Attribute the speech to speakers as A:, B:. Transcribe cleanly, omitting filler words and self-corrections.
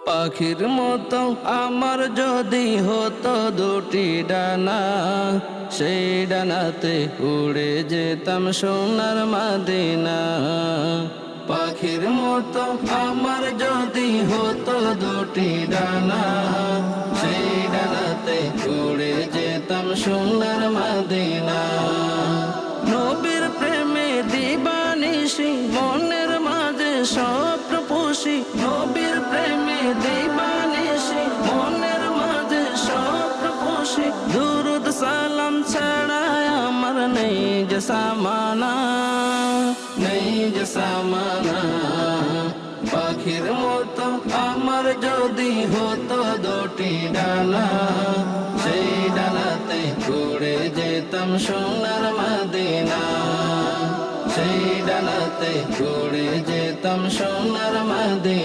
A: পাখির মতো আমার যদি হতো দুটি ডানা, সেই ডানাতে উড়ে যেতাম সোনার মদিনা। পাখির মতো আমার যদি হতো দুটি ডানা, সেই ডানাতে উড়ে যেতাম সোনার মদিনা। নবীর প্রেমে দিবানিশি মনের মাঝে স্বপ্ন পুষি, নবীর প্রেমে দিবানিশি মনের মাঝে স্বপ্ন পুষি। দুরুদ সালাম ছাড়া আমার নেই যে সামানা, নেই যে সামানা। পাখির মতো আমার যদি হতো দুটি ডানা, সেই ডানাতে উড়ে যেতাম সোনার মদিনা। সেই ডানাতে উড়ে যেতাম সোনার মদিনা।